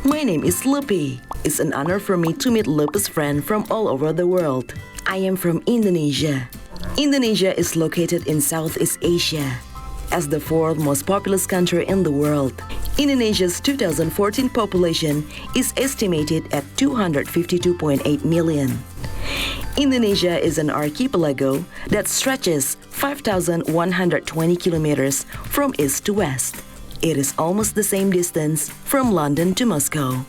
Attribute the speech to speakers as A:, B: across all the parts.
A: My name is Lupus. It's an honor for me to meet Lupus friends from all over the world. I am from Indonesia. Indonesia is located in Southeast Asia. As the fourth most populous country in the world, Indonesia's 2014 population is estimated at 252.8 million. Indonesia is an archipelago that stretches 5,120 kilometers from east to west. It is almost the same distance from London to Moscow.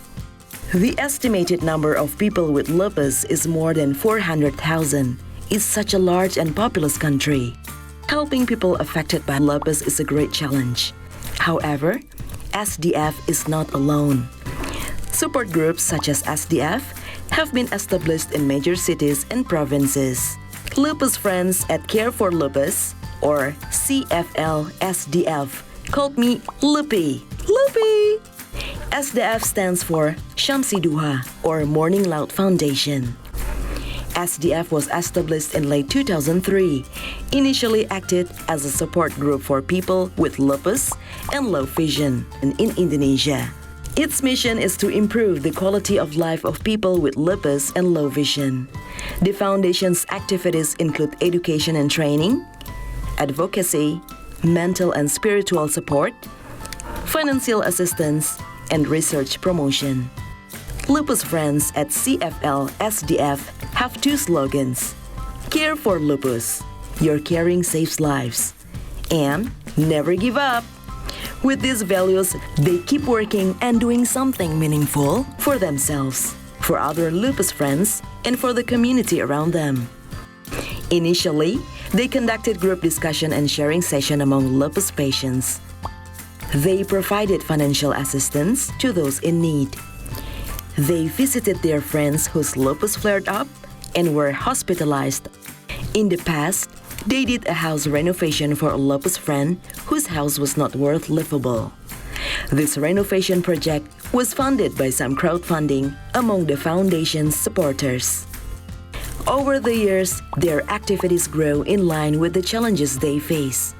A: The estimated number of people with lupus is more than 400,000. It's such a large and populous country. Helping people affected by lupus is a great challenge. However, SDF is not alone. Support groups such as SDF have been established in major cities and provinces. Lupus friends at Care for Lupus, or CFL SDF, called me Lupus. Lupus! SDF stands for Syamsi Dhuha, or Morning Loud Foundation. SDF was established in late 2003, initially acted as a support group for people with lupus and low vision in Indonesia. Its mission is to improve the quality of life of people with lupus and low vision. The foundation's activities include education and training, advocacy, mental and spiritual support, financial assistance, and research promotion. Lupus friends at CFL SDF have two slogans: Care for Lupus, your caring saves lives, and Never give up. With these values, they keep working and doing something meaningful for themselves, for other lupus friends, and for the community around them. Initially, they conducted group discussion and sharing session among lupus patients. They provided financial assistance to those in need. They visited their friends whose lupus flared up and were hospitalized. In the past, they did a house renovation for a lupus friend whose house was not worth livable. This renovation project was funded by some crowdfunding among the foundation's supporters. Over the years, their activities grow in line with the challenges they face.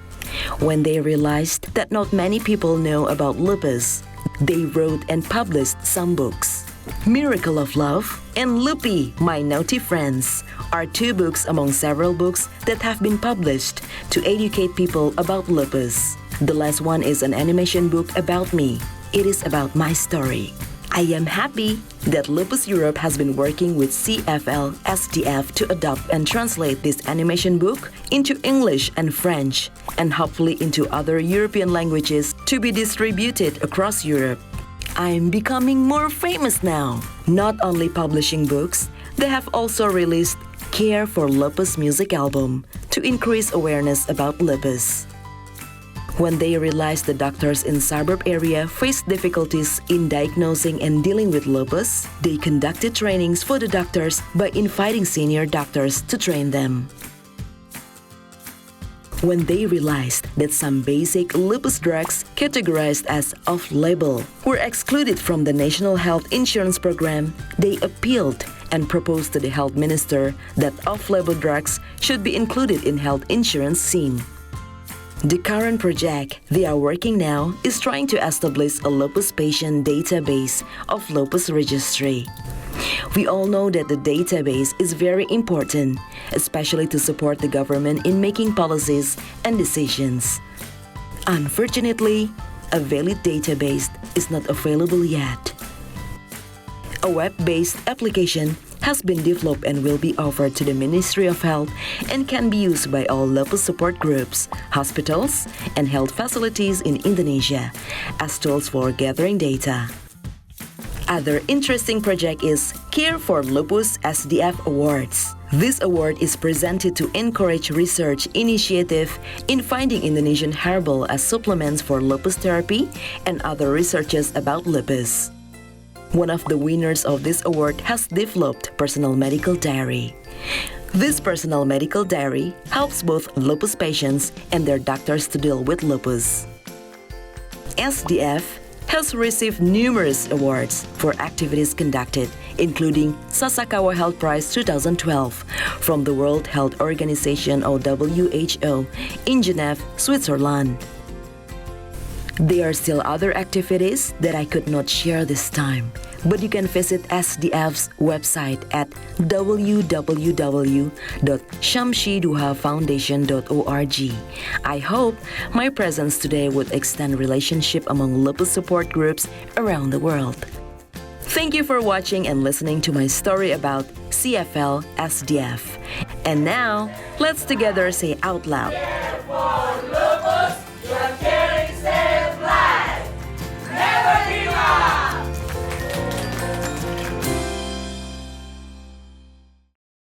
A: When they realized that not many people know about lupus, they wrote and published some books. Miracle of Love and Lupus, My Naughty Friends are two books among several books that have been published to educate people about lupus. The last one is an animation book about me. It is about my story. I am happy that Lupus Europe has been working with CFL SDF to adopt and translate this animation book into English and French, and hopefully into other European languages to be distributed across Europe. I'm becoming more famous now. Not only publishing books, they have also released Care for Lupus music album to increase awareness about lupus. When they realized the doctors in suburb area faced difficulties in diagnosing and dealing with lupus, they conducted trainings for the doctors by inviting senior doctors to train them. When they realized that some basic lupus drugs categorized as off-label were excluded from the National Health Insurance Program, they appealed and proposed to the health minister that off-label drugs should be included in health insurance scheme. The current project they are working now is trying to establish a lupus patient database of lupus registry. We all know that the database is very important, especially to support the government in making policies and decisions. Unfortunately, a valid database is not available yet. A web-based application has been developed and will be offered to the Ministry of Health and can be used by all lupus support groups, hospitals, and health facilities in Indonesia as tools for gathering data. Other interesting project is Care for Lupus SDF Awards. This award is presented to encourage research initiative in finding Indonesian herbal as supplements for lupus therapy and other researches about lupus. One of the winners of this award has developed personal medical diary. This personal medical diary helps both lupus patients and their doctors to deal with lupus. SDF has received numerous awards for activities conducted, including Sasakawa Health Prize 2012 from the World Health Organization or WHO in Geneva, Switzerland. There are still other activities that I could not share this time, but you can visit SDF's website at www.syamsidhuhafoundation.org. I hope my presence today would extend relationship among lupus support groups around the world. Thank you for watching and listening to my story about CFL SDF. And now, let's together say out loud.